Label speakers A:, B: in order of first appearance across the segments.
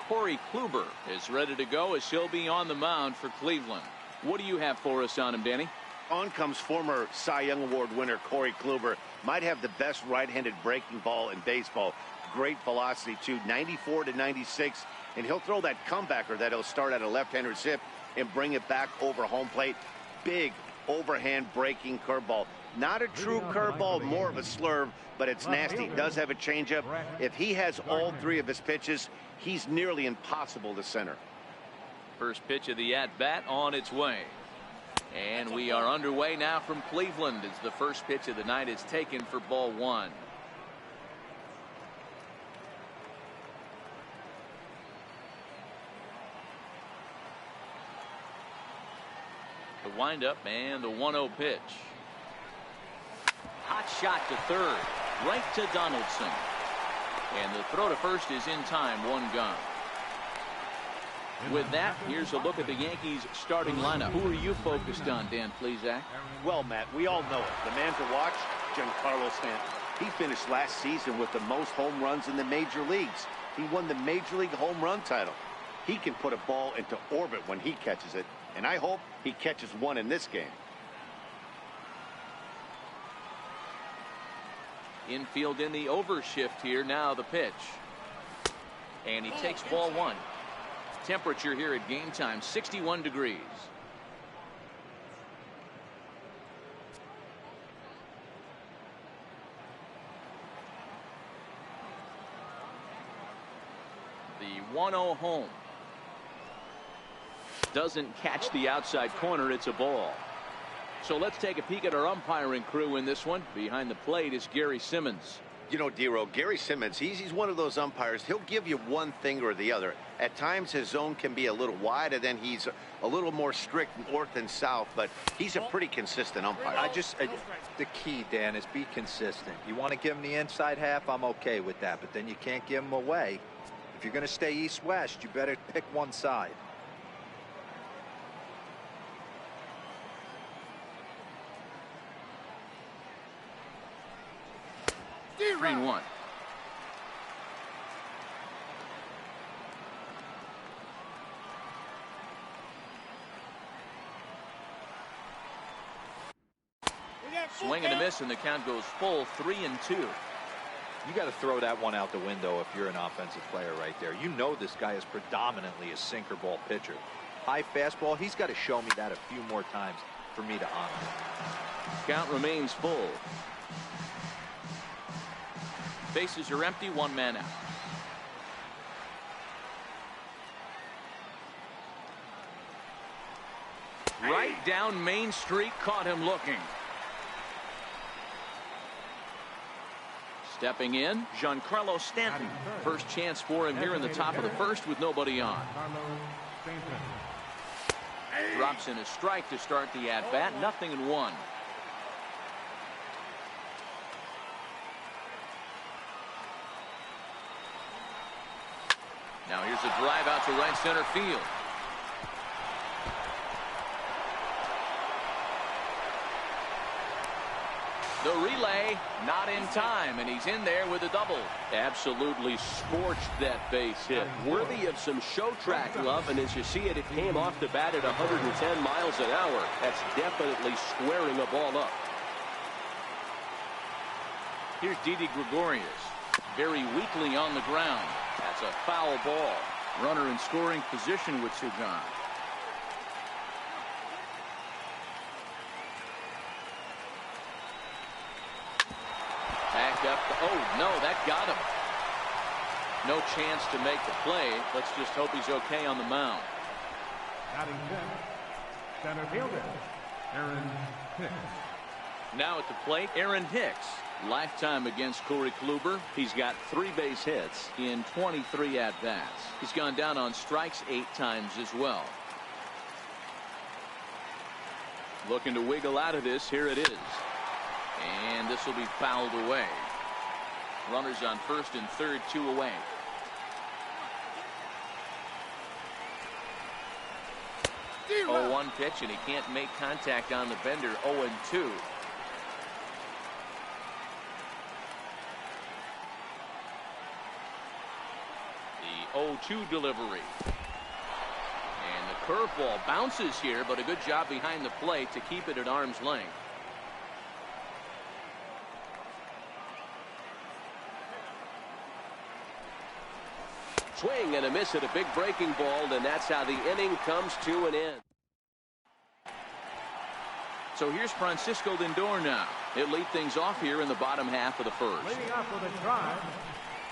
A: Corey Kluber is ready to go as he'll be on the mound for Cleveland. What do you have for us on him, Danny?
B: On comes former Cy Young Award winner Corey Kluber. Might have the best right-handed breaking ball in baseball. Great velocity, too, 94 to 96. And he'll throw that comebacker that he'll start at a left-hander's hip and bring it back over home plate. Big overhand breaking curveball. Not a true curveball, more of a slurve, but it's nasty. Does have a changeup. If he has all three of his pitches, he's nearly impossible to center.
A: First pitch of the at-bat on its way. And we are underway now from Cleveland as the first pitch of the night is taken for ball one. The windup and the 1-0 pitch. Hot shot to third, right to Donaldson. And the throw to first is in time, one gone. With that, here's a look at the Yankees starting lineup. Who are you focused on, Dan Plesac?
B: Well, Matt, we all know it. The man to watch, Giancarlo Stanton. He finished last season with the most home runs in the major leagues. He won the Major League home run title. He can put a ball into orbit when he catches it, and I hope he catches one in this game.
A: Infield in the overshift here. Now the pitch. And he takes ball one. Temperature here at game time, 61 degrees. The 1-0 home. Doesn't catch the outside corner. It's a ball. So let's take a peek at our umpiring crew in this one. Behind the plate is Gary Simmons.
B: You know, Dero, Gary Simmons, he's one of those umpires. He'll give you one thing or the other. At times his zone can be a little wide, and then he's a little more strict north and south, but he's a pretty consistent umpire.
C: The key, Dan, is be consistent. You want to give him the inside half, I'm okay with that, but then you can't give him away. If you're going to stay east-west, you better pick one side.
A: 3-1. Swing and a miss, and the count goes full, 3-2.
C: You got to throw that one out the window if you're an offensive player right there. You know this guy is predominantly a sinker ball pitcher. High fastball, he's got to show me that a few more times for me to honor him.
A: Count remains full. Bases are empty, one man out. Right down Main Street, caught him looking. Stepping in, Giancarlo Stanton. First chance for him here in the top of the first with nobody on. Drops in a strike to start the at-bat, 0-1. Now here's a drive out to right center field. The relay not in time, and he's in there with a double. Absolutely scorched that base hit.
D: Worthy of some show track love, and as you see it, it came off the bat at 110 miles an hour. That's definitely squaring a ball up.
A: Here's Didi Gregorius. Very weakly on the ground. That's a foul ball. Runner in scoring position with Sugan. Back up. Oh, no, that got him. No chance to make the play. Let's just hope he's okay on the mound.
E: Batting center fielder, Aaron Hicks.
A: Now at the plate, Aaron Hicks. Lifetime against Corey Kluber. He's got 3 base hits in 23 at-bats. He's gone down on strikes 8 times as well. Looking to wiggle out of this. Here it is. And this will be fouled away. Runners on first and third, 2 away. The 0-1 pitch, and he can't make contact on the bender. 0-2. The 0-2 delivery. And the curveball bounces here, but a good job behind the plate to keep it at arm's length.
D: Swing and a miss at a big breaking ball, and that's how the inning comes to an end.
A: So here's Francisco Lindor now. He'll lead things off here in the bottom half of the first.
E: Leading off with a drive,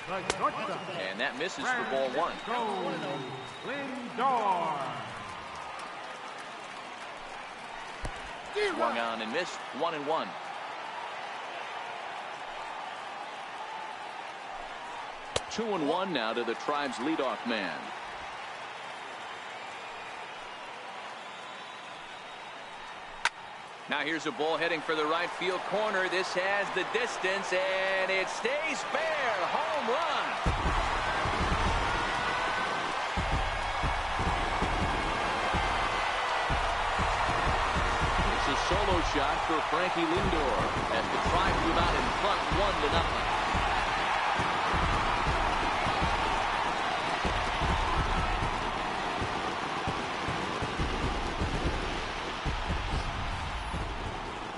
E: the shortstop.
A: And that misses for ball one.
E: Lindor.
A: Swung on and missed. 1-1. Two and one now to the Tribe's leadoff man. Now here's a ball heading for the right field corner. This has the distance, and it stays fair. Home run. It's a solo shot for Frankie Lindor as the Tribe move out in front 1-0.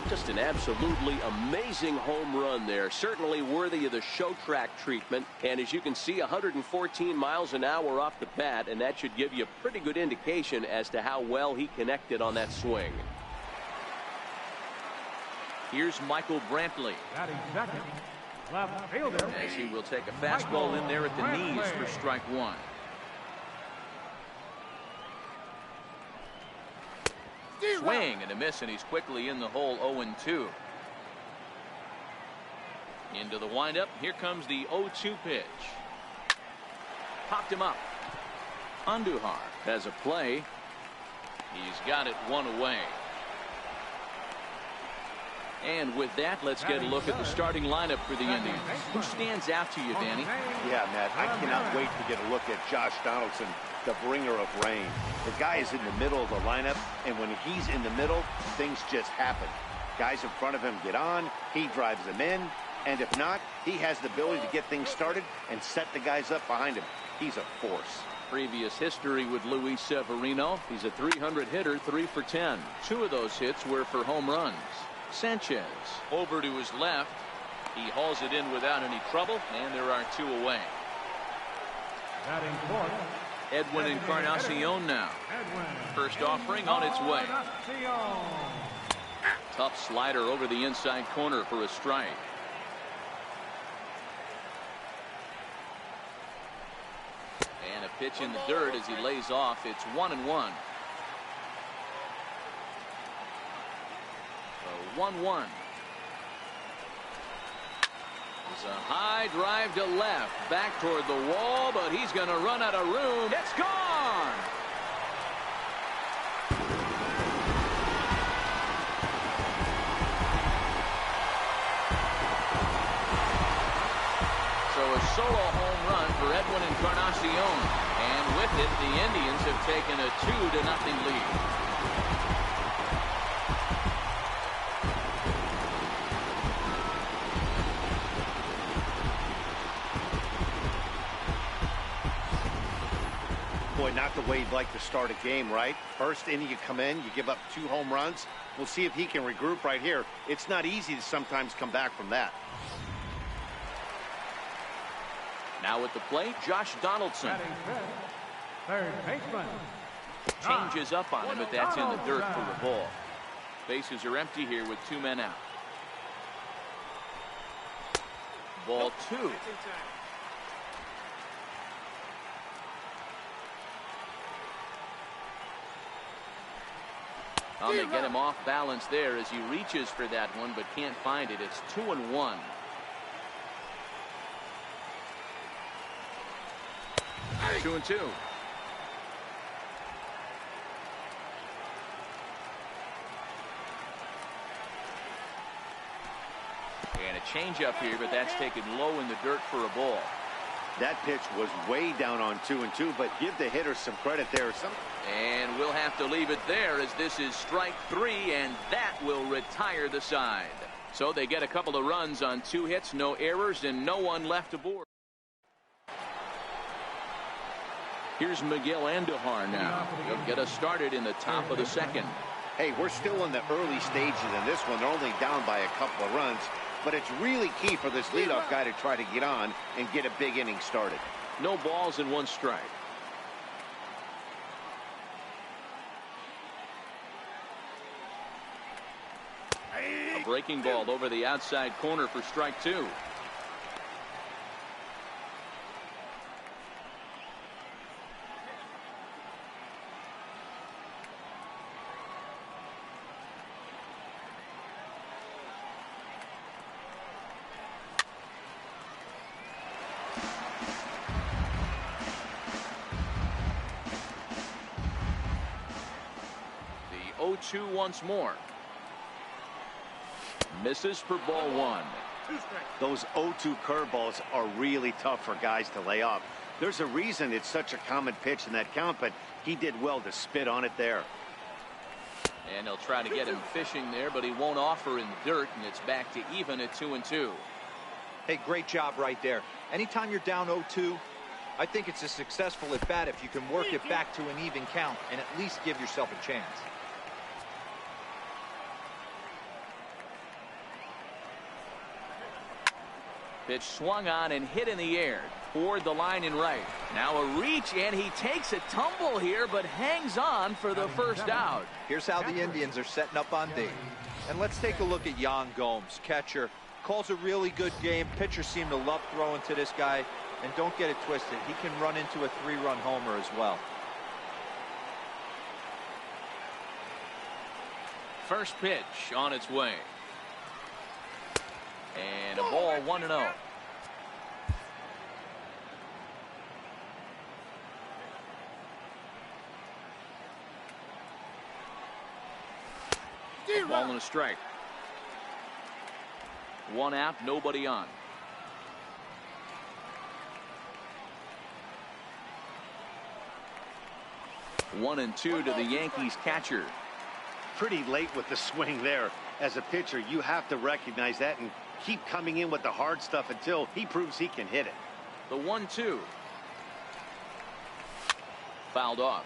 D: Just an absolutely amazing home run there. Certainly worthy of the show track treatment. And as you can see, 114 miles an hour off the bat, and that should give you a pretty good indication as to how well he connected on that swing.
A: Here's Michael Brantley.
E: Batting second, left fielder.
A: As he will take a fastball in there at the knees for strike one. Swing and a miss, and he's quickly in the hole. 0-2. Into the windup. Here comes the 0-2 pitch. Popped him up. Andujar has a play. He's got it one away. And with that, let's get a look at the starting lineup for the Indians. Who stands out to you, Danny?
B: Yeah, Matt, I cannot wait to get a look at Josh Donaldson, the bringer of rain. The guy is in the middle of the lineup, and when he's in the middle, things just happen. Guys in front of him get on, he drives them in, and if not, he has the ability to get things started and set the guys up behind him. He's a force.
A: Previous history with Luis Severino. He's a 300 hitter, 3 for 10. 2 of those hits were for home runs. Sanchez over to his left. He hauls it in without any trouble, and there are 2 away.
E: Batting fourth,
A: Edwin Encarnacion now. First offering on its way. Tough slider over the inside corner for a strike. And a pitch in the dirt as he lays off. It's 1-1. 1-1. It's a high drive to left, back toward the wall, but he's going to run out of room. It's gone. So a solo home run for Edwin Encarnacion, and with it, the Indians have taken a 2-0 lead.
B: Boy, not the way you'd like to start a game, right? First inning, you come in, you give up 2 home runs. We'll see if he can regroup right here. It's not easy to sometimes come back from that.
A: Now at the plate, Josh Donaldson.
E: third baseman.
A: Changes up on him, but that's in the dirt for a ball. Bases are empty here with 2 men out. Ball 2. They get him off balance there as he reaches for that one, but can't find it. It's 2-1. Hey. 2-2. And a changeup here, but that's taken low in the dirt for a ball.
B: That pitch was way down on 2-2, but give the hitter some credit there.
A: And we'll have to leave it there as this is strike 3, and that will retire the side. So they get a couple of runs on 2 hits, no errors, and no one left aboard. Here's Miguel Andujar now. He'll get us started in the top of the second.
B: Hey, we're still in the early stages in this one. They're only down by a couple of runs, but it's really key for this leadoff guy to try to get on and get a big inning started.
A: No balls and 1 strike. A breaking ball over the outside corner for strike 2. The 0-2 once more. Misses for ball 1.
B: Those 0-2 curveballs are really tough for guys to lay off. There's a reason it's such a common pitch in that count, but he did well to spit on it there.
A: And they'll try to get him fishing there, but he won't offer in the dirt, and it's back to even at 2-2.
C: Hey, great job right there. Anytime you're down 0-2, I think it's a successful at bat if you can work it back to an even count and at least give yourself a chance.
A: Pitch swung on and hit in the air toward the line and right. Now a reach, and he takes a tumble here, but hangs on for the first out.
C: Here's how the Indians are setting up on D. And let's take a look at Yan Gomes, catcher. Calls a really good game. Pitchers seem to love throwing to this guy. And don't get it twisted, he can run into a 3-run homer as well.
A: First pitch on its way. And a ball 1-0. A ball and a strike. 1 out, nobody on. 1-2 to the Yankees catcher.
B: Pretty late with the swing there. As a pitcher, you have to recognize that and keep coming in with the hard stuff until he proves he can hit it.
A: The 1-2. Fouled off.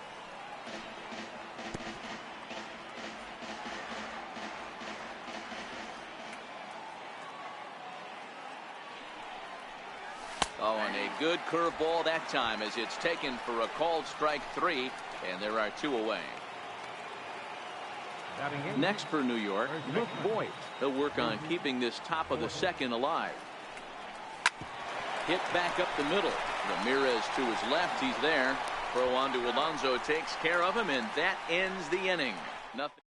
A: Oh, and a good curveball that time as it's taken for a called strike 3, and there are 2 away. Next for New York, Boyd. They'll work on keeping this top of the second alive. Hit back up the middle. Ramirez to his left. He's there. Throw on to Alonso takes care of him, and that ends the inning. Nothing.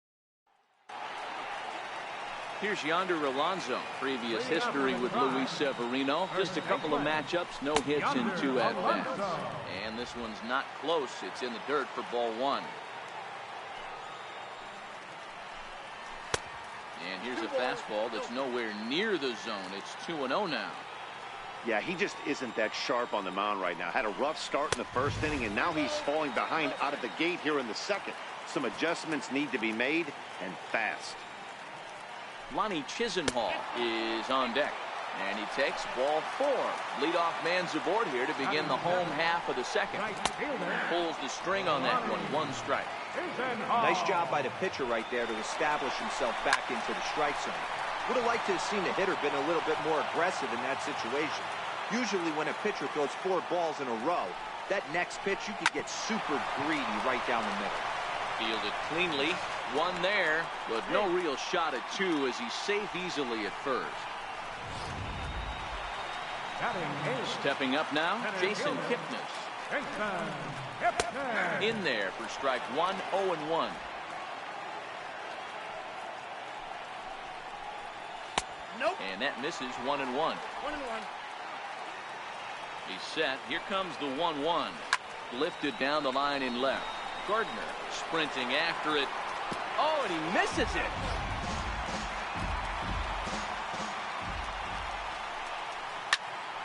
A: Here's Yonder Alonso. Previous history with Luis Severino. Just a couple of matchups, no hits in 2 at-bats. And this one's not close. It's in the dirt for ball 1. And here's a fastball that's nowhere near the zone. It's 2-0 now.
B: Yeah, he just isn't that sharp on the mound right now. Had a rough start in the first inning, and now he's falling behind out of the gate here in the second. Some adjustments need to be made, and fast.
A: Lonnie Chisenhall is on deck. And he takes ball 4. Leadoff man's aboard here to begin the home half of the second. Pulls the string on that one. 1 strike.
C: Nice job by the pitcher right there to establish himself back into the strike zone. Would have liked to have seen the hitter been a little bit more aggressive in that situation. Usually when a pitcher throws 4 balls in a row, that next pitch you could get super greedy right down the middle.
A: Fielded cleanly. 1 there, but no real shot at 2 as he's safe easily at first. Stepping up now, Jason Kipnis. In there for strike 1, 0-1.
F: Nope.
A: And that misses 1-1. He's set. Here comes the 1-1. Lifted down the line in left. Gardner sprinting after it. Oh, and he misses it.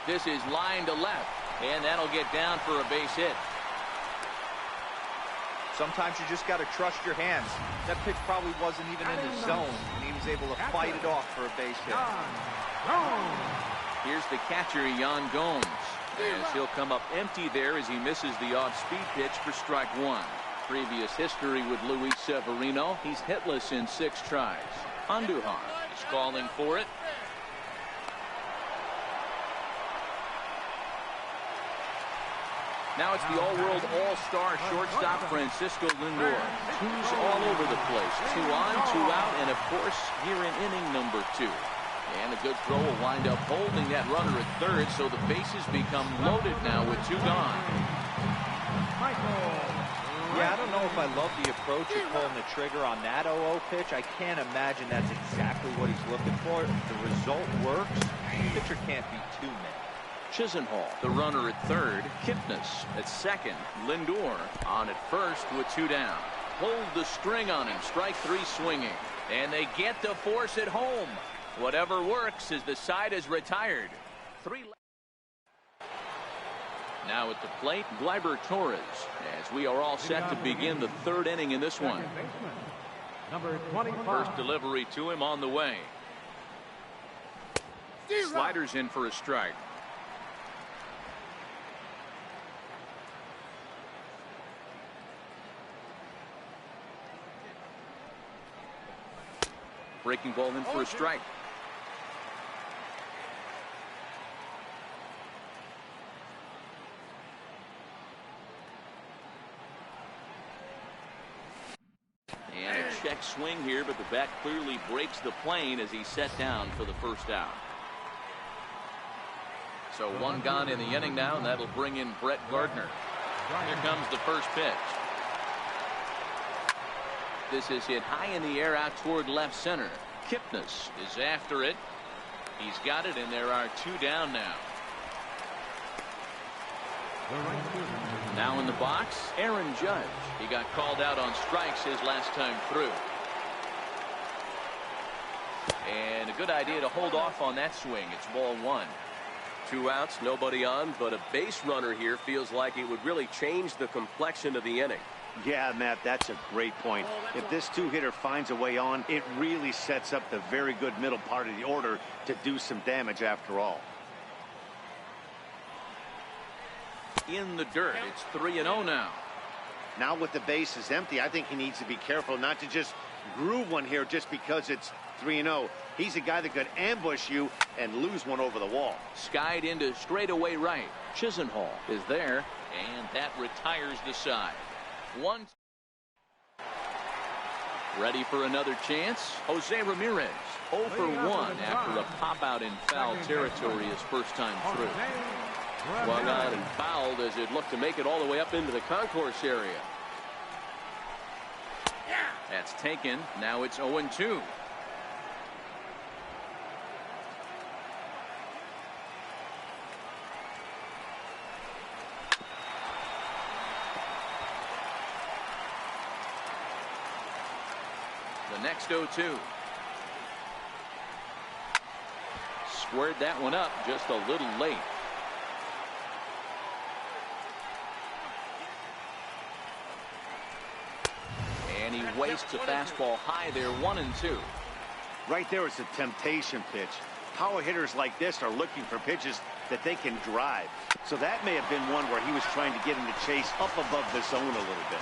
A: This is line to left, and that'll get down for a base hit.
C: Sometimes you just got to trust your hands. That pitch probably wasn't even in the zone, and he was able to fight it off for a base hit.
A: Here's the catcher, Yan Gomes. As he'll come up empty there as he misses the off-speed pitch for strike one. Previous history with Luis Severino. He's hitless in 6 tries. Andujar is calling for it. Now it's the all-world all-star shortstop Francisco Lindor. 2s all over the place. 2 on, 2 out, and of course here in inning number 2. And a good throw will wind up holding that runner at third, so the bases become loaded now with 2 gone.
C: Yeah, I don't know if I love the approach of pulling the trigger on that 0-0 pitch. I can't imagine that's exactly what he's looking for. The result works. The pitcher can't be too mad.
A: Chisenhall, the runner at third. Kipnis at second. Lindor on at first with 2 down. Pulled the string on him. Strike 3 swinging. And they get the force at home. Whatever works as the side is retired. 3 left. Now at the plate, Gleyber Torres, as we are all set to begin the 3rd inning in this one.
E: Number 25.
A: First delivery to him on the way. Sliders in for a strike. Breaking ball in for a strike. And a check swing here, but the bat clearly breaks the plane as he's set down for the first out. So 1 gone in the inning now, and that'll bring in Brett Gardner. Here comes the first pitch. This is hit high in the air out toward left center. Kipnis is after it. He's got it, and there are 2 down now. Now in the box, Aaron Judge. He got called out on strikes his last time through. And a good idea to hold off on that swing. It's ball 1.
D: 2 outs, nobody on, but a base runner here feels like it would really change the complexion of the inning.
B: Yeah, Matt, that's a great point. If this 2-hitter finds a way on, it really sets up the very good middle part of the order to do some damage after all.
A: In the dirt, it's 3-0 now.
B: Now with the bases empty, I think he needs to be careful not to just groove one here just because it's 3-0. He's a guy that could ambush you and lose one over the wall.
A: Skied into straightaway right. Chisenhall is there, and that retires the side. 1. Ready for another chance. Jose Ramirez 0 for 1 after a pop out in foul territory his first time through.
D: Swung on and fouled as it looked to make it all the way up into the concourse area.
A: That's taken. Now it's 0-2. The next 0-2. Squared that one up just a little late. And he wastes a fastball high there, 1-2.
B: Right there is a temptation pitch. Power hitters like this are looking for pitches that they can drive. So that may have been one where he was trying to get him to chase up above the zone a little bit.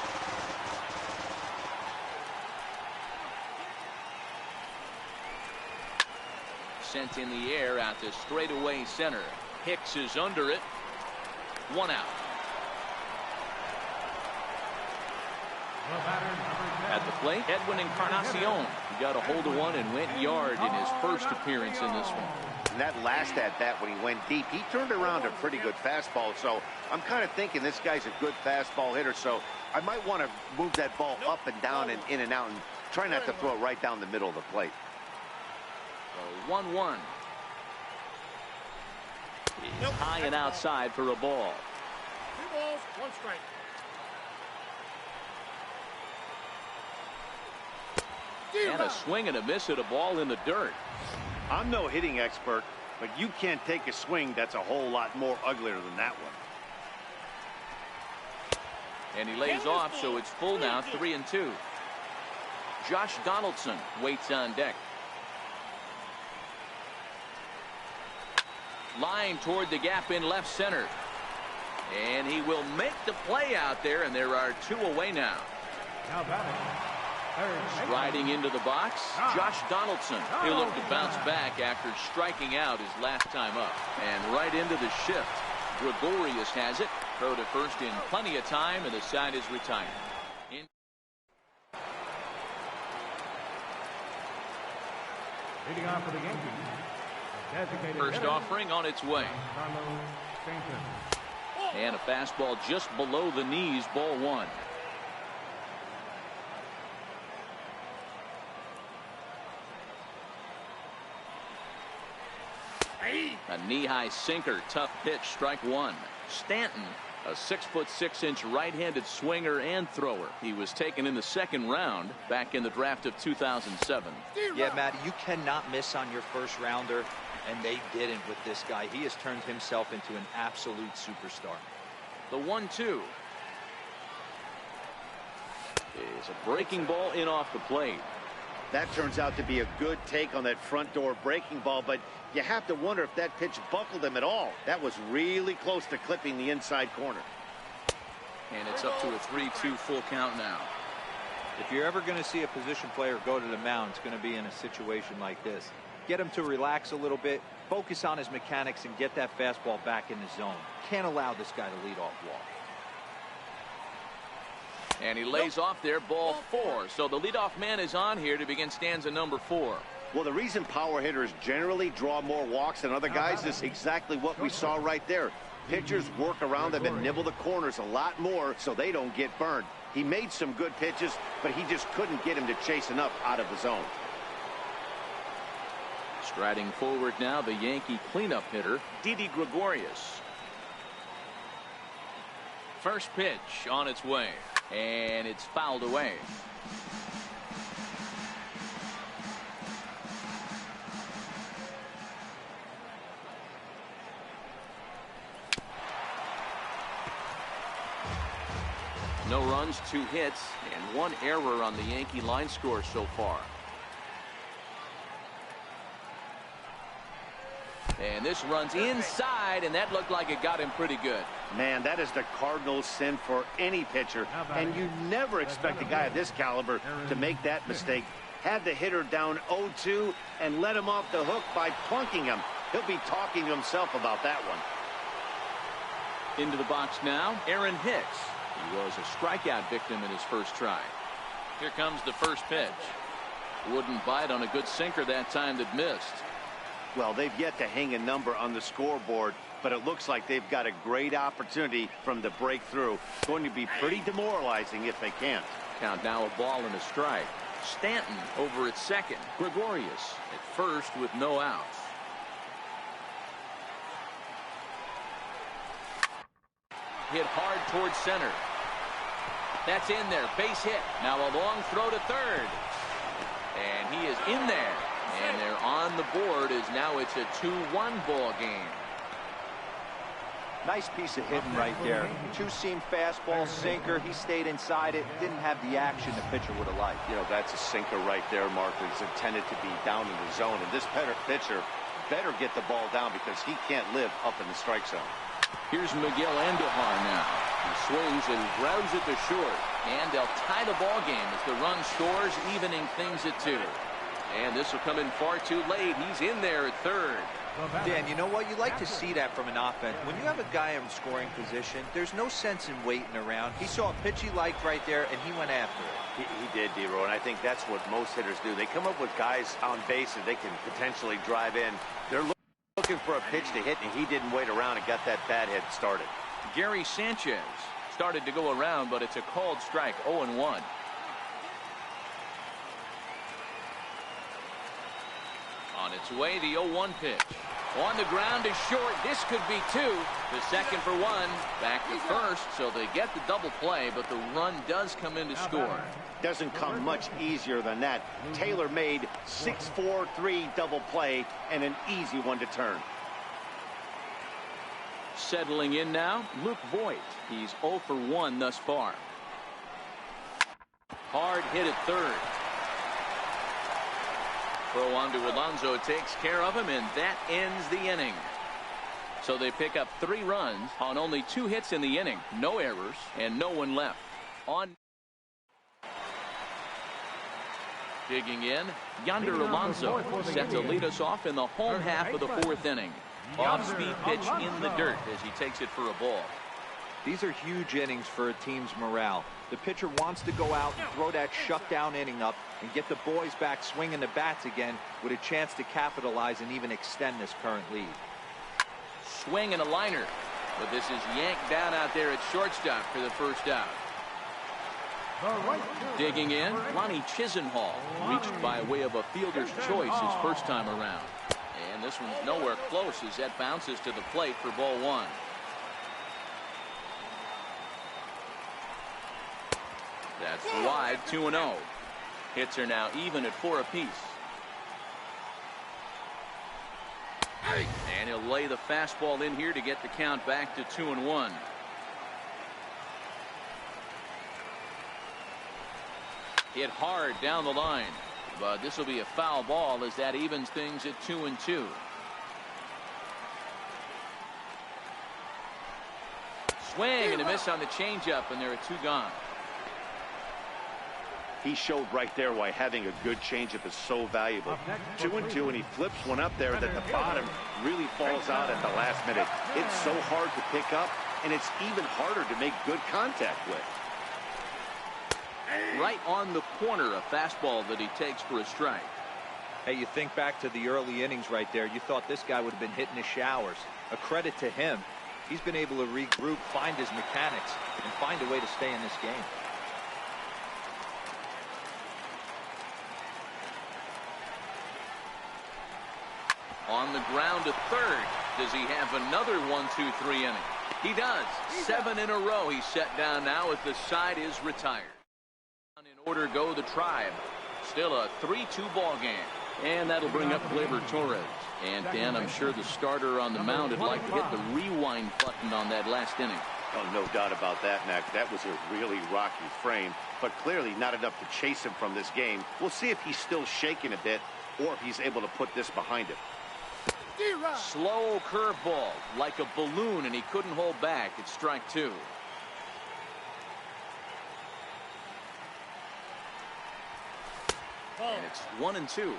A: Sent in the air out to straightaway center. Hicks is under it. 1 out. At the plate, Edwin Encarnacion. He got a hold of one and went yard in his first appearance in this one.
B: And that last at bat when he went deep, he turned around a pretty good fastball. So I'm kind of thinking this guy's a good fastball hitter. So I might want to move that ball up and down and in and out and try not to throw it right down the middle of the plate.
A: So 1-1. He's high and outside for a ball.
F: 2 balls, 1 strike.
A: And a swing and a miss at a ball in the dirt.
B: I'm no hitting expert, but you can't take a swing that's a whole lot more uglier than that one.
A: And he lays off, so it's full now, 3-2. Josh Donaldson waits on deck. Line toward the gap in left center. And he will make the play out there, and there are 2 away now.
E: Now batting, third.
A: Striding into the box, Josh Donaldson. He'll look to bounce back after striking out his last time up. And right into the shift. Gregorius has it. Throw to first in plenty of time, and the side is retired.
E: Leading off for the Yankees. Designated
A: First
E: hitter,
A: offering on its way.
E: Carlos Stanton.
A: And a fastball just below the knees, ball 1. A knee-high sinker, tough pitch, strike 1. Stanton, a 6'6" right-handed swinger and thrower. He was taken in the 2nd round back in the draft of 2007.
C: Yeah, Matt, you cannot miss on your first rounder, and they didn't with this guy. He has turned himself into an absolute superstar.
A: The 1-2 is a breaking ball in off the plate.
B: That turns out to be a good take on that front door breaking ball, but you have to wonder if that pitch buckled him at all. That was really close to clipping the inside corner.
A: And it's up to a 3-2 full count now.
C: If you're ever going to see a position player go to the mound, it's going to be in a situation like this. Get him to relax a little bit, focus on his mechanics, and get that fastball back in the zone. Can't allow this guy to lead off walk.
A: And he lays off there, ball 4. So the leadoff man is on here to begin stanza number 4.
B: Well, the reason power hitters generally draw more walks than other guys is exactly what we saw right there. Pitchers work around them and nibble the corners a lot more so they don't get burned. He made some good pitches, but he just couldn't get him to chase enough out of the zone.
A: Striding forward now, the Yankee cleanup hitter, Didi Gregorius. First pitch on its way, and it's fouled away. No runs, 2 hits, and 1 error on the Yankee line score so far. And this runs inside, and that looked like it got him pretty good.
B: Man, that is the Cardinals' sin for any pitcher, and you never expect a guy of this caliber to make that mistake. Had the hitter down 0-2 and let him off the hook by plunking him. He'll be talking to himself about that one.
A: Into the box now, Aaron Hicks. He was a strikeout victim in his first try. Here comes the first pitch. Wouldn't bite on a good sinker that time that missed.
B: Well, they've yet to hang a number on the scoreboard, but it looks like they've got a great opportunity from the breakthrough. Going to be pretty demoralizing if they can't.
A: Count now, a ball and a strike. Stanton over at second. Gregorius at first with no outs. Hit hard towards center. That's in there. Base hit. Now a long throw to third. And he is in there. And they're on the board as now it's a 2-1 ball game.
C: Nice piece of hitting right there. 2-seam fastball, sinker. He stayed inside it. Didn't have the action the pitcher would have liked.
B: You know, that's a sinker right there, Mark. It's intended to be down in the zone. And this pitcher better get the ball down because he can't live up in the strike zone.
A: Here's Miguel Andujar now. He swings and grounds it to short. And they'll tie the ball game as the run scores, evening things at 2. And this will come in far too late. He's in there at third.
C: Dan, you know what? You like to see that from an offense. When you have a guy in scoring position, there's no sense in waiting around. He saw a pitch he liked right there, and he went after it.
B: He did, D-Row, and I think that's what most hitters do. They come up with guys on base that they can potentially drive in. They're looking for a pitch to hit, and he didn't wait around and got that bad hit started.
A: Gary Sanchez started to go around, but it's a called strike, 0-1. On its way, the 0-1 pitch. On the ground is short. This could be 2. The second for 1. Back to first, so they get the double play, but the run does come in to score.
B: Doesn't come much easier than that. Taylor made 6-4-3 double play and an easy one to turn.
A: Settling in now, Luke Voigt. He's 0 for 1 thus far. Hard hit at third. Throw on to Alonso takes care of him, and that ends the inning. So they pick up 3 runs on only 2 hits in the inning. No errors and no one left. On digging in, Yonder Alonso set to lead us off in the home half of the 4th inning. Off-speed pitch in the dirt as he takes it for a ball.
C: These are huge innings for a team's morale. The pitcher wants to go out and throw that shutdown inning up and get the boys back swinging the bats again with a chance to capitalize and even extend this current lead.
A: Swing and a liner, but this is yanked down out there at shortstop for the first out. Digging in, Lonnie Chisenhall reached by way of a fielder's choice his first time around. And this one's nowhere close as that bounces to the plate for ball 1. That's wide, 2-0. Hits are now even at 4 apiece. And he'll lay the fastball in here to get the count back to 2-1. Hit hard down the line, but this will be a foul ball as that evens things at 2-2. Swing and a miss on the changeup, and there are 2 gone.
B: He showed right there why having a good changeup is so valuable. 2-2, and he flips one up there that the bottom really falls out at the last minute. It's so hard to pick up, and it's even harder to make good contact with.
A: Right on the corner, a fastball that he takes for a strike.
C: Hey, you think back to the early innings right there. You thought this guy would have been hitting his showers. A credit to him. He's been able to regroup, find his mechanics, and find a way to stay in this game.
A: On the ground to third. Does he have another 1-2-3 inning? He does. 7 in a row he's set down now as the side is retired. In order go the Tribe. Still a 3-2 ball game. And that'll bring up Gleyber Torres. And Dan, I'm sure the starter on the mound would like to hit the rewind button on that last inning.
B: Oh, no doubt about that, Mac. That was a really rocky frame, but clearly not enough to chase him from this game. We'll see if he's still shaking a bit or if he's able to put this behind him.
A: Slow curveball like a balloon, and he couldn't hold back. It's strike 2. And it's 1-2.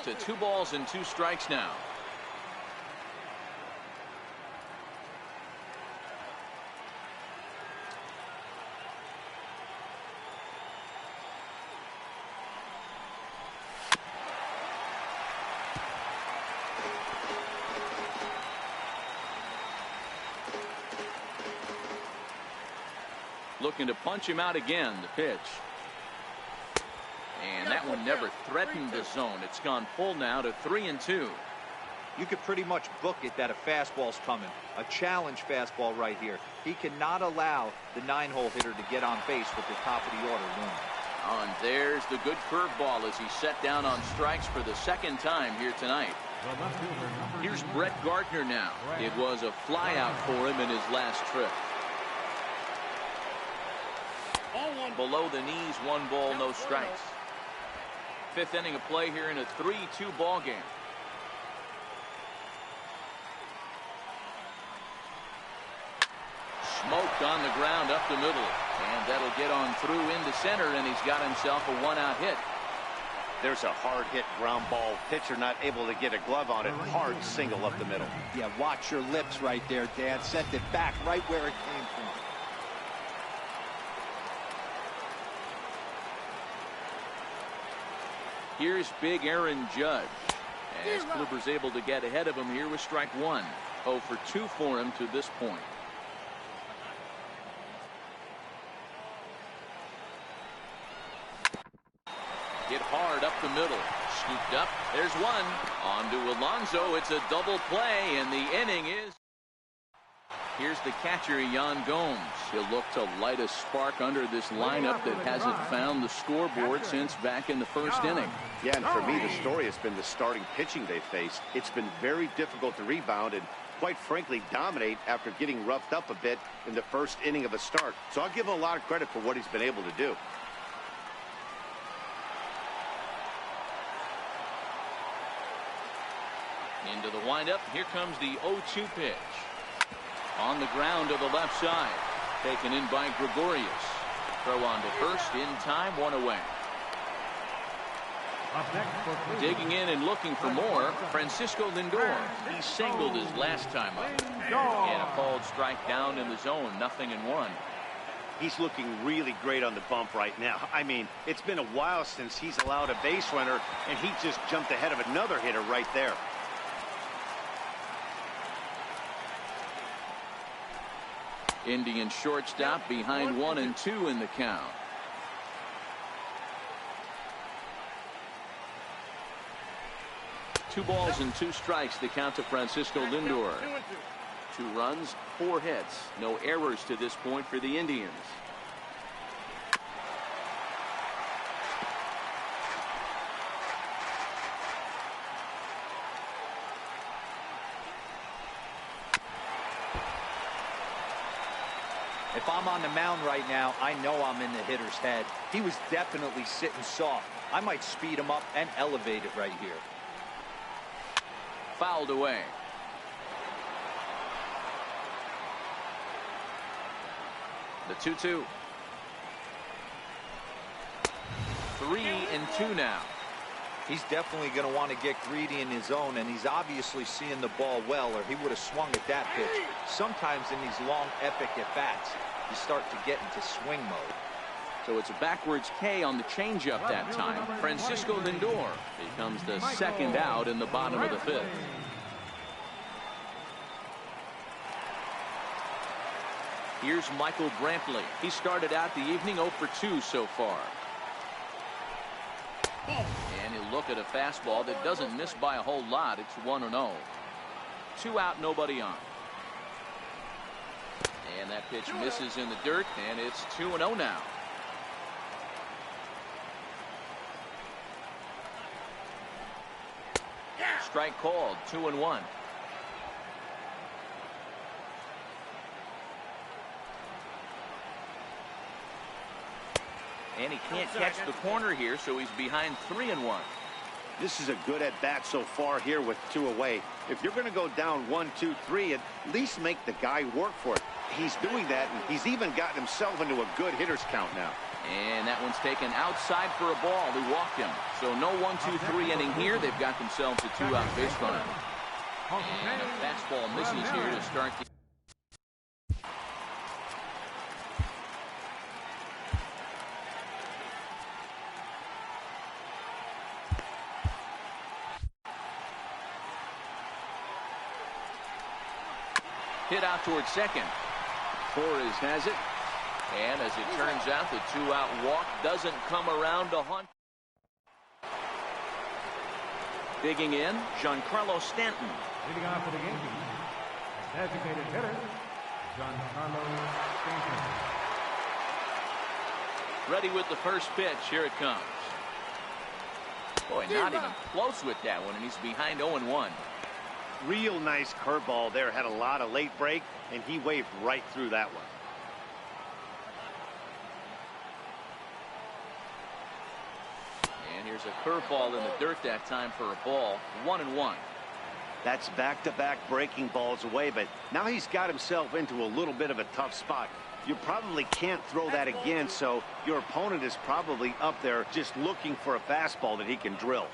A: To 2 balls and 2 strikes now. Looking to punch him out again, the pitch. And that one never threatened the zone. It's gone full now to 3-2.
C: You could pretty much book it that a fastball's coming. A challenge fastball right here. He cannot allow the 9-hole hitter to get on base with the top of the order looming.
A: Oh, and there's the good curveball as he's set down on strikes for the second time here tonight. Here's Brett Gardner now. It was a flyout for him in his last trip. Below the knees, 1 ball, no strikes. 5th inning of play here in a 3-2 ball game. Smoked on the ground up the middle, and that'll get on through into center, and he's got himself a 1-out hit.
B: There's a hard hit ground ball. Pitcher not able to get a glove on it. Hard single up the middle.
C: Yeah, watch your lips right there, Dan. Sent it back right where it came from.
A: Here's big Aaron Judge. As Kluber's able to get ahead of him here with strike 1. 0 for 2 for him to this point. Hit hard up the middle. Scooped up. There's 1. On to Alonso. It's a double play, and the inning is. Here's the catcher, Yan Gomes. He'll look to light a spark under this lineup that hasn't found the scoreboard since back in the 1st inning.
B: Yeah, and for me, the story has been the starting pitching they faced. It's been very difficult to rebound, and quite frankly, dominate after getting roughed up a bit in the first inning of a start. So I'll give him a lot of credit for what he's been able to do.
A: Into the windup. Here comes the 0-2 pitch. On the ground to the left side. Taken in by Gregorius. Throw on to first in time, one away. Digging in and looking for more, Francisco Lindor. He singled his last time up. And a called strike down in the zone, 0-1.
B: He's looking really great on the bump right now. I mean, it's been a while since he's allowed a base runner, and he just jumped ahead of another hitter right there.
A: Indian shortstop behind 1-2 in the count. Two balls and two strikes, the count to Francisco Lindor. 2 runs, 4 hits. No errors to this point for the Indians.
C: If I'm on the mound right now, I know I'm in the hitter's head. He was definitely sitting soft. I might speed him up and elevate it right here.
A: Fouled away. The 2-2. 3-2 now.
C: He's definitely going to want to get greedy in his zone, and he's obviously seeing the ball well, or he would have swung at that pitch. Sometimes in these long, epic at-bats, you start to get into swing mode.
A: So it's a backwards K on the changeup that time. Francisco Lindor becomes the second out in the bottom of the 5th. Here's Michael Brantley. He started out the evening 0 for 2 so far. And he'll look at a fastball that doesn't miss by a whole lot. It's 1-0. 2 out, nobody on. And that pitch misses in the dirt, and it's 2-0 now. Strike called, 2-1. And he can't catch the corner here, so he's behind 3-1.
B: This is a good at-bat so far here with 2 away. If you're going to go down 1-2-3, at least make the guy work for it. He's doing that, and he's even gotten himself into a good hitter's count now.
A: And that one's taken outside for a ball. They walked him. So no 1-2-3 inning here. They've got themselves a 2-out base runner. And a fastball misses here to start the hit out towards second. Torres has it. And as it turns out, the 2-out walk doesn't come around to hunt. Digging in, Giancarlo Stanton.
E: Leading off for the Yankees, designated hitter, Giancarlo Stanton.
A: Ready with the first pitch. Here it comes. Boy, not even close with that one, and he's behind 0-1.
B: Real nice curveball there. Had a lot of late break, and he waved right through that one.
A: And here's a curveball in the dirt that time for a ball. 1-1.
B: That's back-to-back breaking balls away, but now he's got himself into a little bit of a tough spot. You probably can't throw that again, so your opponent is probably up there just looking for a fastball that he can drill.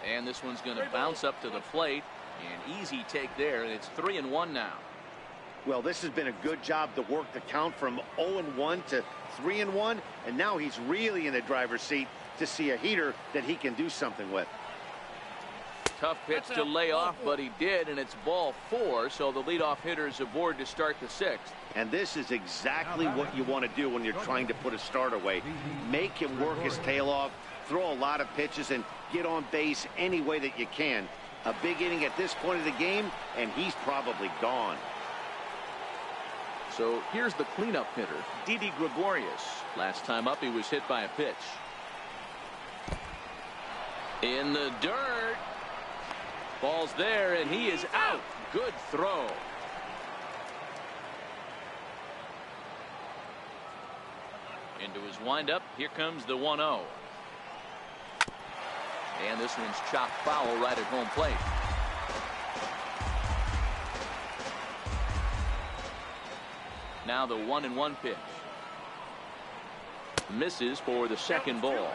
A: And this one's going to bounce up to the plate. An easy take there, and it's 3-1 now.
B: Well, this has been a good job to work the count from 0-1 to 3-1, and now he's really in the driver's seat to see a heater that he can do something with.
A: Tough pitch to lay off, but he did, and it's ball 4, so the leadoff hitter is aboard to start the 6th.
B: And this is exactly what you want to do when you're trying to put a start away. Make him work his tail off, throw a lot of pitches, and get on base any way that you can. A big inning at this point of the game, and he's probably gone.
A: So here's the cleanup hitter, Didi Gregorius. Last time up, he was hit by a pitch. In the dirt. Ball's there, and he is out. Good throw. Into his windup. Here comes the 1-0. And this one's chopped foul right at home plate. Now the 1-1 pitch. Misses for the second ball.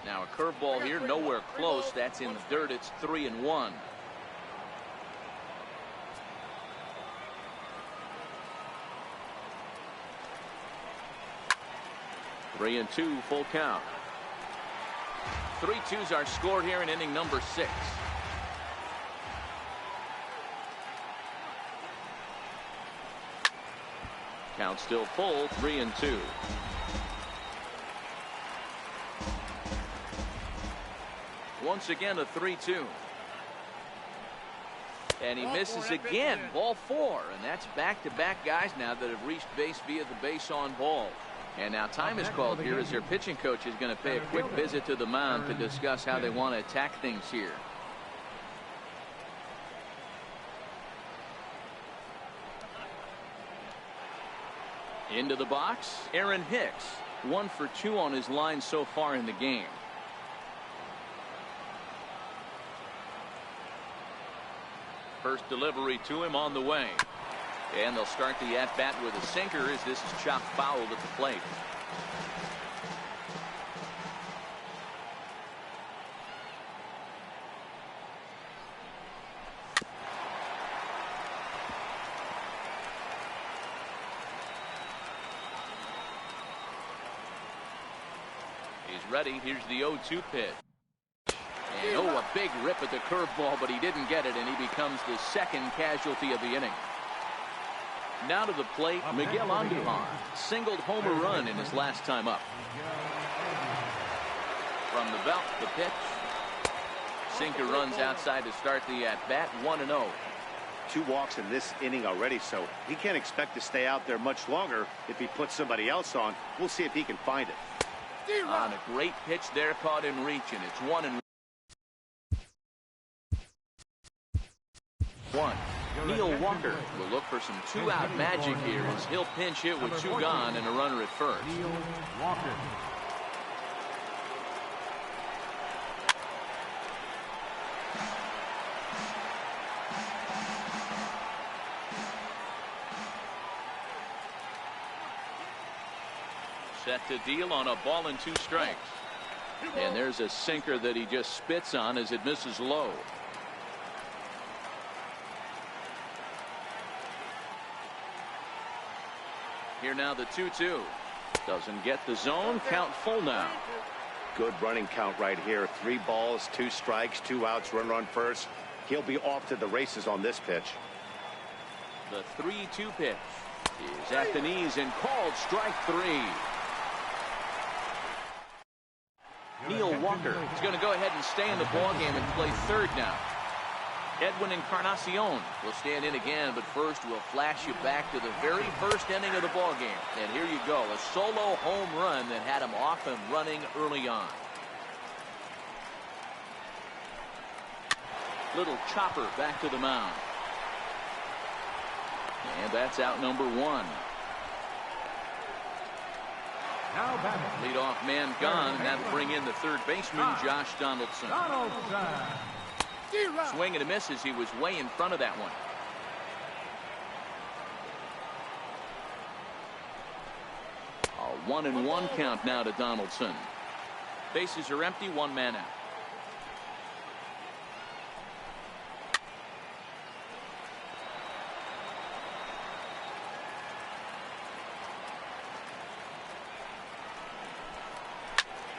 A: Now a curveball here, nowhere close. That's in the dirt. It's 3-1. Three and two, full count. 3-2's our score here in inning number 6. Count still full, 3-2. Once again a 3-2. And he misses again. Ball 4. And that's back-to-back guys now that have reached base via the base on ball. And now time is called here as their pitching coach is going to pay a quick visit to the mound to discuss how they want to attack things here. Into the box, Aaron Hicks. 1 for 2 on his line so far in the game. First delivery to him on the way. And they'll start the at-bat with a sinker as this is chopped foul at the plate. He's ready. Here's the 0-2 pitch. And a big rip at the curveball, but he didn't get it, and he becomes the second casualty of the inning. Now to the plate, Miguel Andujar singled homer run in his last time up. From the belt, the pitch. Sinker runs outside to start the at-bat, 1-0.
B: 2 walks in this inning already, so he can't expect to stay out there much longer if he puts somebody else on. We'll see if he can find it.
A: On a great pitch there, caught in reach, and it's 1-1. Neil Walker will look for some 2-out magic here as he'll pinch hit with 2 gone and a runner at first.
E: Neil Walker.
A: Set to deal on a ball and 2 strikes. And there's a sinker that he just spits on as it misses low. Here now the 2-2. Doesn't get the zone. Count full now.
B: Good running count right here. 3 balls, 2 strikes, 2 outs, runner on first. He'll be off to the races on this pitch.
A: The 3-2 pitch is at the knees and called strike 3. Neil Walker is going to go ahead and stay in the ballgame and play third now. Edwin Encarnacion will stand in again, but first we'll flash you back to the very first inning of the ballgame. And here you go, a solo home run that had him off and running early on. Little chopper back to the mound. And that's out number 1.
E: Now batting.
A: Leadoff man gone, and that'll bring in the third baseman, Josh Donaldson. Swing and a miss as he was way in front of that one. A 1-1 count now to Donaldson. Bases are empty, 1 man out.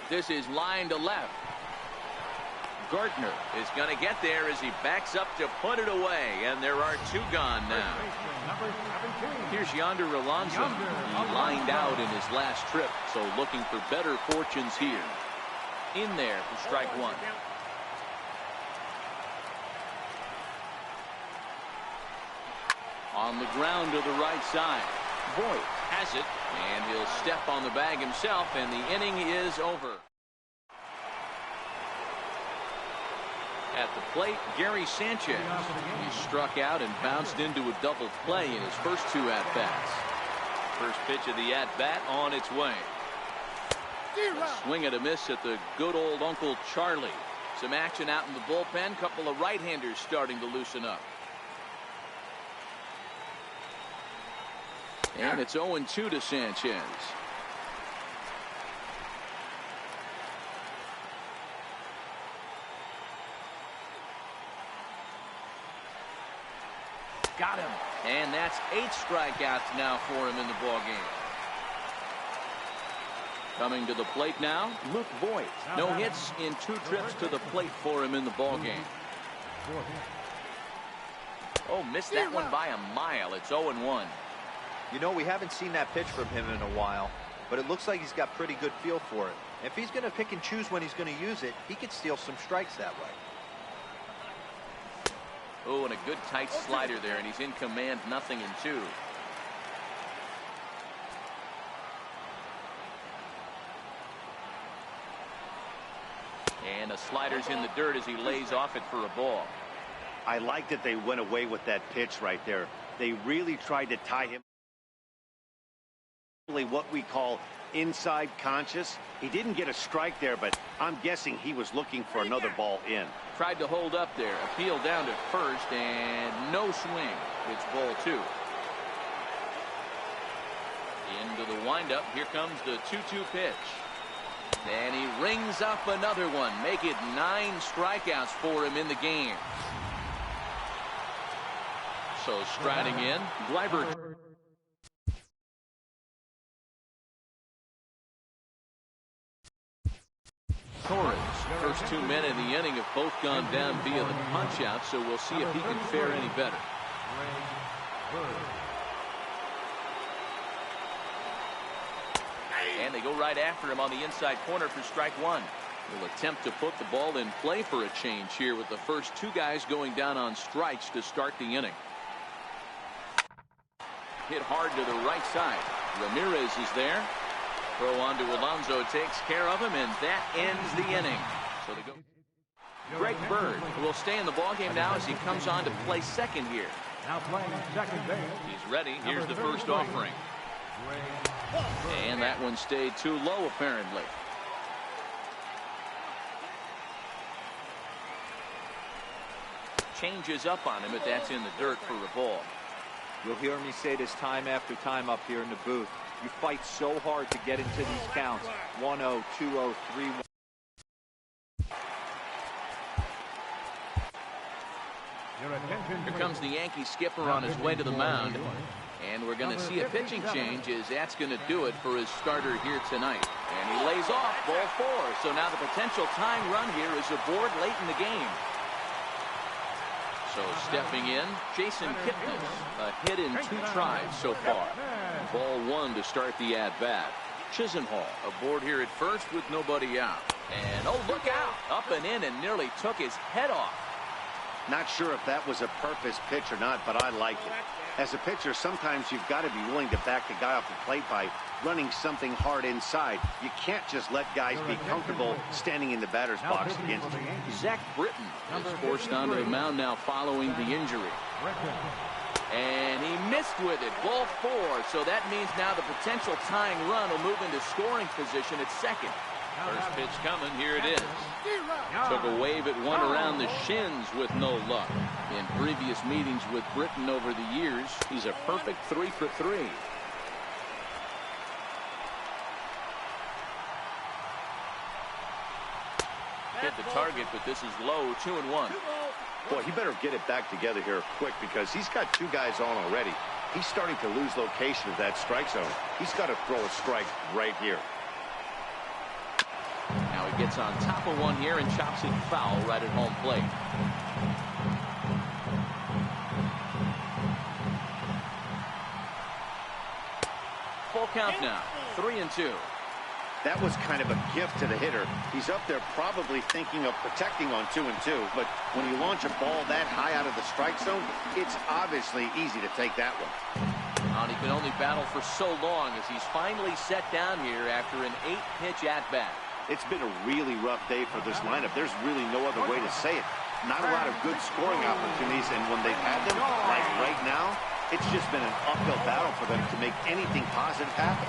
A: This is line to left. Gardner is going to get there as he backs up to put it away, and there are 2 gone now. Here's Yonder Alonso. He lined out in his last trip, so looking for better fortunes here. In there for strike 1. On the ground to the right side. Voigt has it, and he'll step on the bag himself, and the inning is over. At the plate, Gary Sanchez. He struck out and bounced into a double play in his first two at-bats. First pitch of the at-bat on its way. A swing and a miss at the good old Uncle Charlie. Some action out in the bullpen. Couple of right-handers starting to loosen up. And it's 0-2 to Sanchez. Got him. And that's 8 strikeouts now for him in the ballgame. Coming to the plate now, Luke Voigt. No hits in 2 trips to the plate for him in the ballgame. Oh, missed that one by a mile. It's 0-1.
C: You know, we haven't seen that pitch from him in a while, but it looks like he's got pretty good feel for it. If he's going to pick and choose when he's going to use it, he could steal some strikes that way.
A: Oh, and a good tight slider there, and he's in command, 0-2. And a slider's in the dirt as he lays off it for a ball.
B: I like that they went away with that pitch right there. They really tried to tie him. What we call inside conscious. He didn't get a strike there, but I'm guessing he was looking for another ball in.
A: Tried to hold up there. Appeal down to first, and no swing. It's ball 2. Into the windup. Here comes the 2-2 pitch. And he rings up another one. Make it 9 strikeouts for him in the game. So striding in, Gleiber. Torres. First 2 men in the inning have both gone down via the punch-out, so we'll see if he can fare any better. And they go right after him on the inside corner for strike 1. Will attempt to put the ball in play for a change here with the first 2 guys going down on strikes to start the inning. Hit hard to the right side. Ramirez is there. Throw on to Alonso takes care of him, and that ends the inning. So they go. Greg Bird will stay in the ballgame now as he comes on to play second here.
E: Now playing second base.
A: He's ready. Here's the first offering. And that one stayed too low, apparently. Changes up on him, but that's in the dirt for a ball.
C: You'll hear me say this time after time up here in the booth. You fight so hard to get into these counts. 1-0, 2-0, 3-1.
A: Here comes the Yankee skipper on his way to the mound. And we're going to see a pitching change as that's going to do it for his starter here tonight. And he lays off ball 4. So now the potential tying run here is aboard late in the game. So stepping in, Jason Kipnis. A hit in 2 tries so far. Ball 1 to start the at-bat. Chisenhall aboard here at first with nobody out. And oh, look out. Up and in and nearly took his head off.
B: Not sure if that was a purpose pitch or not, but I like it. As a pitcher, sometimes you've got to be willing to back the guy off the plate by running something hard inside. You can't just let guys be comfortable standing in the batter's box against you.
A: Zach Britton is forced onto the mound now following the injury. And he missed with it. Ball 4. So that means now the potential tying run will move into scoring position at second. First pitch coming. Here it is. Took a wave at one around the shins with no luck. In previous meetings with Britton over the years, he's a perfect 3 for 3. Hit the target, but this is low. 2-1.
B: Boy, he better get it back together here quick because he's got 2 guys on already. He's starting to lose location of that strike zone. He's got to throw a strike right here.
A: Now he gets on top of one here and chops it foul right at home plate. Full count now. 3-2.
B: That was kind of a gift to the hitter. He's up there probably thinking of protecting on 2-2, but when you launch a ball that high out of the strike zone, it's obviously easy to take that one.
A: And he can only battle for so long as he's finally set down here after an 8-pitch at-bat.
B: It's been a really rough day for this lineup. There's really no other way to say it. Not a lot of good scoring opportunities, and when they've had them, like right now, it's just been an uphill battle for them to make anything positive happen.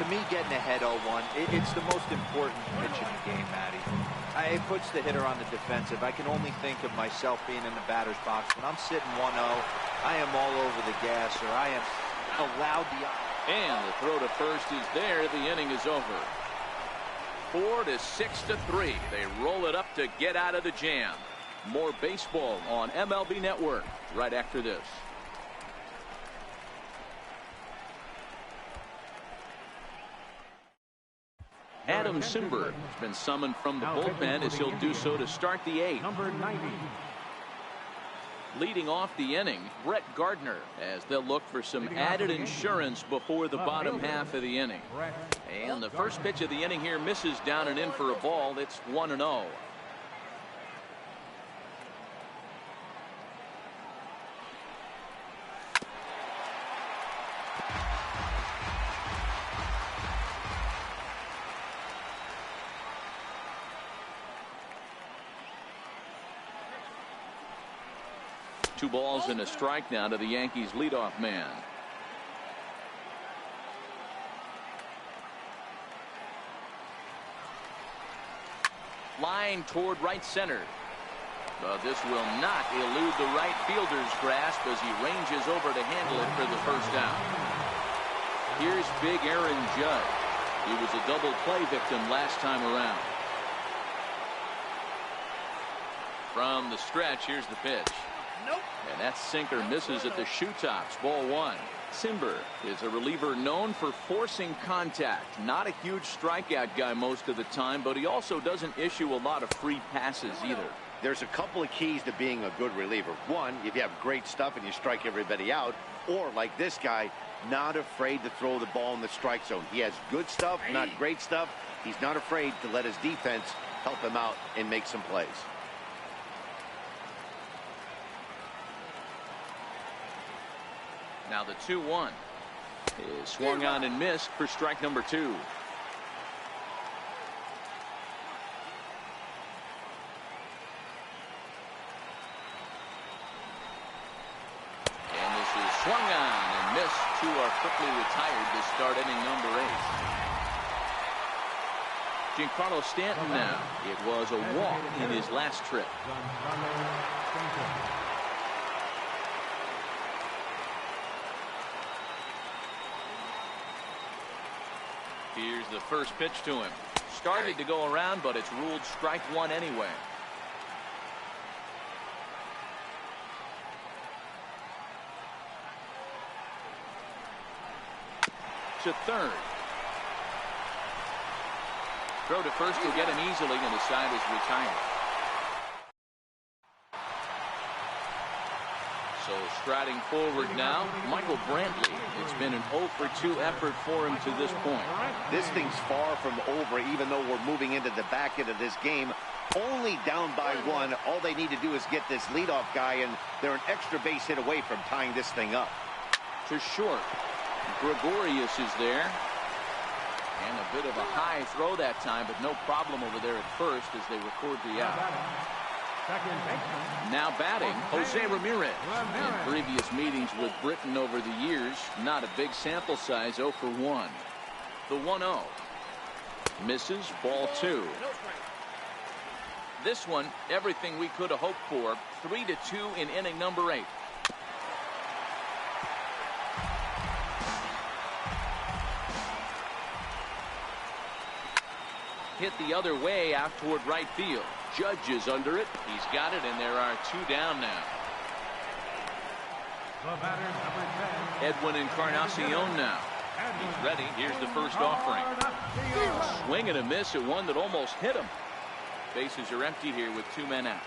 C: To me, getting ahead 0-1, it's the most important pitch in the game, Matty. It puts the hitter on the defensive. I can only think of myself being in the batter's box. When I'm sitting 1-0, I am all over the gas, or I am allowed the...
A: And the throw to first is there. The inning is over. 4-6-3. They roll it up to get out of the jam. More baseball on MLB Network right after this. Adam Simber has been summoned from the bullpen as he'll do so to start the 8th.
E: Number 90.
A: Leading off the inning, Brett Gardner, as they'll look for some added insurance before the bottom half of the inning. And the first pitch of the inning here misses down and in for a ball. It's 1-0. Two balls and a strike now to the Yankees leadoff man. Line toward right center. But this will not elude the right fielder's grasp as he ranges over to handle it for the first out. Here's big Aaron Judge. He was a double play victim last time around. From the stretch, here's the pitch. And that sinker misses at the shoe tops. Ball 1. Simber is a reliever known for forcing contact. Not a huge strikeout guy most of the time, but he also doesn't issue a lot of free passes either.
B: There's a couple of keys to being a good reliever. One, if you have great stuff and you strike everybody out, or like this guy, not afraid to throw the ball in the strike zone. He has good stuff, not great stuff. He's not afraid to let his defense help him out and make some plays.
A: Now the 2-1 is swung on and missed for strike number 2. And this is swung on and missed. Two are quickly retired to start inning number 8. Giancarlo Stanton now. It was a walk in his last trip. Here's the first pitch to him. Started to go around, but it's ruled strike 1 anyway. To third. Throw to first will get him easily, and the side is retired. So striding forward now, Michael Brantley. It's been an 0-for-2 effort for him to this point.
B: This thing's far from over, even though we're moving into the back end of this game. Only down by 1. All they need to do is get this leadoff guy, and they're an extra base hit away from tying this thing up.
A: To short. Gregorius is there. And a bit of a high throw that time, but no problem over there at first as they record the out. Now batting, Jose Ramirez. In previous meetings with Britain over the years, not a big sample size, 0 for 1. The 1-0. Misses, ball 2. This one, everything we could have hoped for. 3-2 in inning number 8. Hit the other way out toward right field. Judge is under it. He's got it, and there are 2 down now. Edwin Encarnacion now. He's ready. Here's the first offering. Swing and a miss at one that almost hit him. Bases are empty here with 2 men out.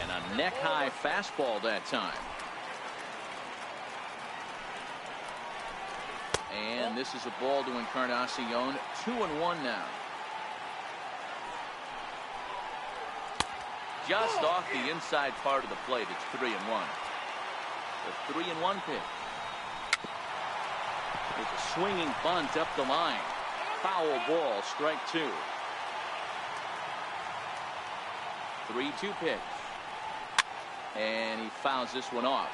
A: And a neck-high fastball that time. And this is a ball to Encarnacion. 2-1 now. Just off the inside part of the plate. It's 3-1. The 3-1 pitch. With a swinging bunt up the line. Foul ball, strike 2. 3-2 pitch. And he fouls this one off.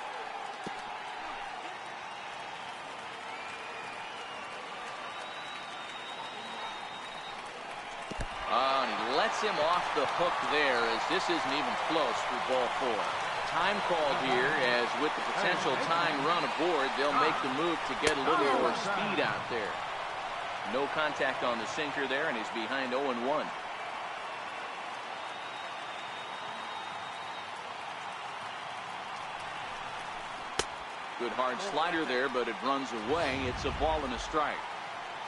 A: And he lets him off the hook there, as this isn't even close for ball 4. Time called here, as with the potential tying run aboard, they'll make the move to get a little more speed out there. No contact on the sinker there, and he's behind 0-1. Good hard slider there, but it runs away. It's a ball and a strike.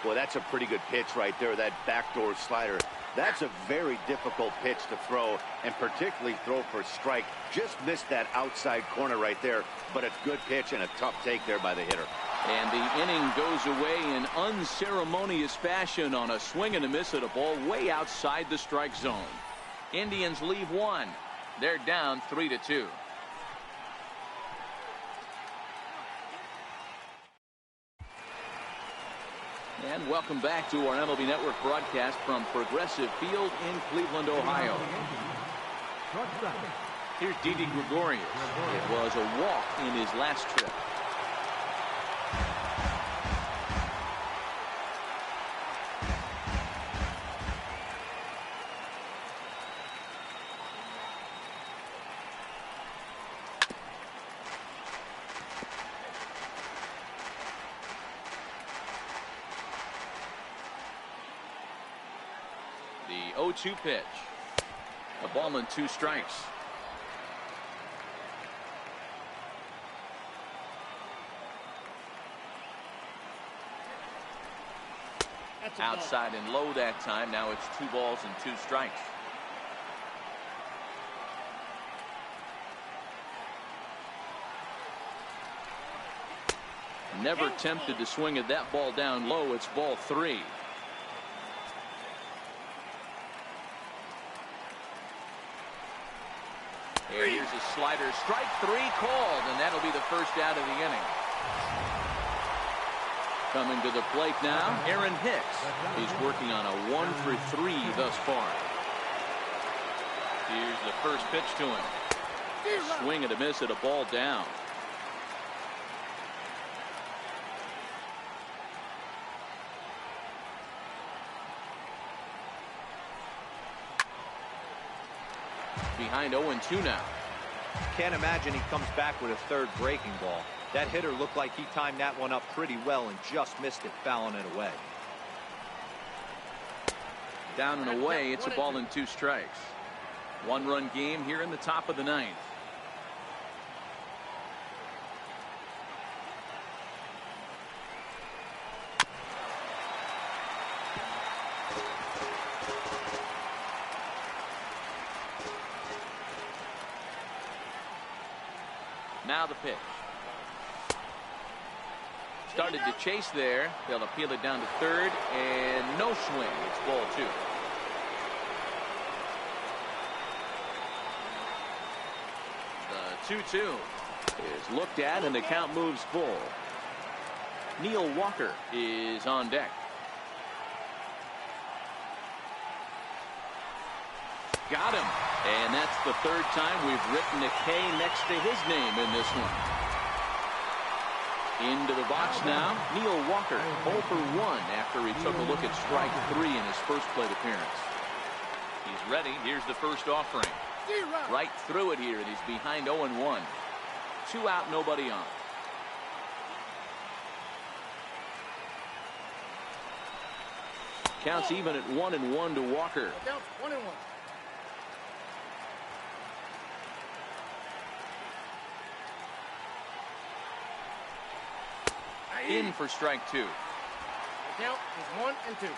B: Well, that's a pretty good pitch right there, that backdoor slider. That's a very difficult pitch to throw, and particularly throw for strike. Just missed that outside corner right there, but a good pitch and a tough take there by the hitter.
A: And the inning goes away in unceremonious fashion on a swing and a miss at a ball way outside the strike zone. Indians leave 1. They're down 3-2. And welcome back to our MLB Network broadcast from Progressive Field in Cleveland, Ohio. Here's Didi Gregorius. It was a walk in his last trip. The 0-2 pitch. A ball and 2 strikes. Outside and low that time. Now it's 2 balls and 2 strikes. Never tempted to swing at that ball down low. It's ball 3. Here's a slider. Strike 3 called, and that'll be the first out of the inning. Coming to the plate now, Aaron Hicks. He's working on a 1-for-3 thus far. Here's the first pitch to him. Swing and a miss at a ball down. Behind 0-2 now.
C: Can't imagine he comes back with a third breaking ball. That hitter looked like he timed that one up pretty well and just missed it, fouling it away.
A: Down and away, it's a ball and 2 strikes. 1-run game here in the top of the 9th. Now the pitch. Started to chase there. They'll appeal it down to third, and no swing. It's ball 2. The 2-2 is looked at, and the count moves full. Neil Walker is on deck. Got him. And that's the 3rd time we've written a K next to his name in this one. Into the box now, Neil Walker, 0 for 1 after he took a look at strike 3 in his first plate appearance. He's ready. Here's the first offering. Right through it here, and he's behind 0-1. 2 out, nobody on. Counts even at 1-1 to Walker.
F: 1-1.
A: In for strike 2.
F: The count is 1-2.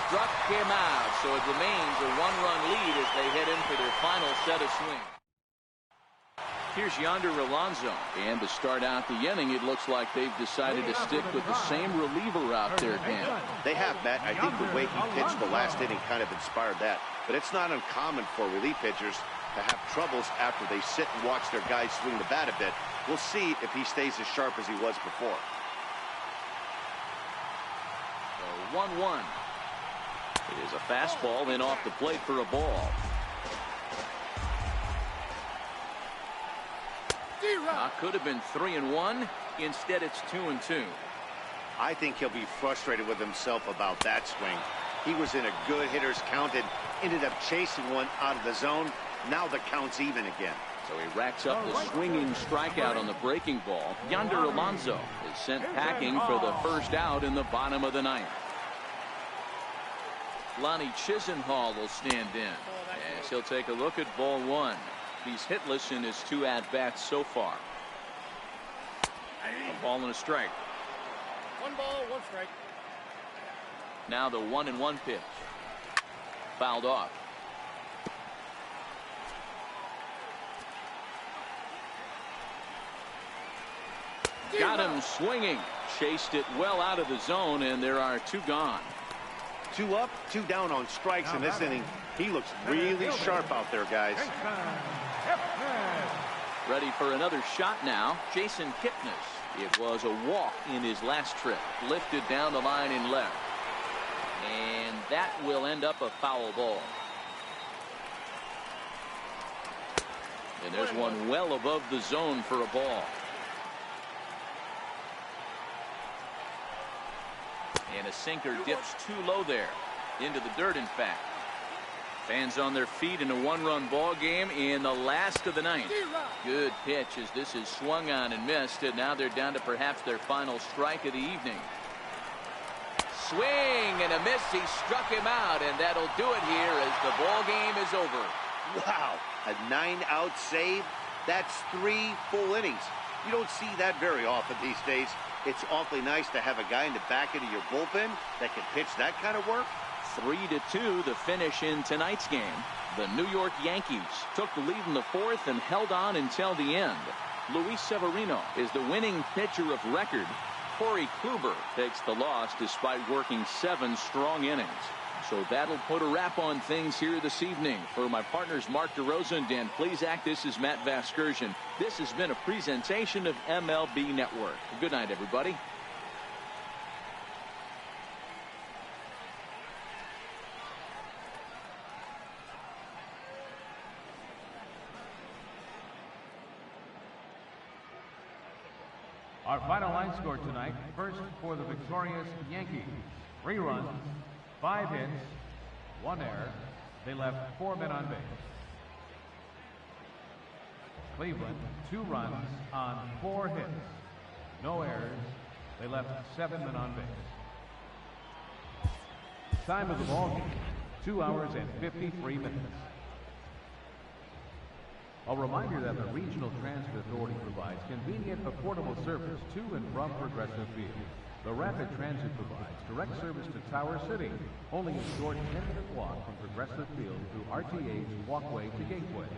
A: struck him out, so it remains a one-run lead as they head in for their final set of swings. Here's Yonder Alonso, and to start out the inning, it looks like they've decided to stick with the same reliever out there, Dan.
B: They have, Matt. I think the way he pitched the last inning kind of inspired that. But it's not uncommon for relief pitchers to have troubles after they sit and watch their guys swing the bat a bit. We'll see if he stays as sharp as he was before.
A: 1-1. It is a fastball in off the plate for a ball. Could have been 3-1. Instead, it's 2-2.
B: I think he'll be frustrated with himself about that swing. He was in a good hitter's count and ended up chasing one out of the zone. Now the count's even again.
A: So he racks up the swinging strikeout on the breaking ball. Yonder Alonso is sent packing for the first out in the bottom of the ninth. Lonnie Chisenhall will stand in as he'll take a look at ball one. He's hitless in his 2 at-bats so far. A ball and a strike.
F: 1 ball, 1 strike.
A: Now the 1-1 pitch. Fouled off. Got him swinging. Chased it well out of the zone, and there are 2 gone.
B: 2 up, 2 down on strikes in this inning. He looks really sharp out there, guys.
A: Ready for another shot now. Jason Kipnis. It was a walk in his last trip. Lifted down the line in left. And that will end up a foul ball. And there's one well above the zone for a ball. And a sinker dips too low there. Into the dirt, in fact. Fans on their feet in a 1-run ball game in the last of the ninth. Good pitch as this is swung on and missed, and now they're down to perhaps their final strike of the evening. Swing and a miss. He struck him out, and that'll do it here as the ball game is over.
B: Wow, a 9-out save. That's 3 full innings. You don't see that very often these days. It's awfully nice to have a guy in the back end of your bullpen that can pitch that kind of work.
A: 3-2 the finish in tonight's game. The New York Yankees took the lead in the 4th and held on until the end. Luis Severino is the winning pitcher of record. Corey Kluber takes the loss despite working 7 strong innings. So that'll put a wrap on things here this evening. For my partners Mark DeRosa and Dan Plesac, this is Matt Vasgersian. This has been a presentation of MLB Network. Good night, everybody.
E: Our final line score tonight, first for the victorious Yankees. 3 runs, 5 hits, 1 error. They left 4 men on base. Cleveland, 2 runs on 4 hits. No errors. They left 7 men on base. Time of the ball game, 2 hours and 53 minutes. A reminder that the Regional Transit Authority provides convenient, affordable service to and from Progressive Field. The Rapid Transit provides direct service to Tower City, only a short 10-minute walk from Progressive Field through RTA's Walkway to Gateway.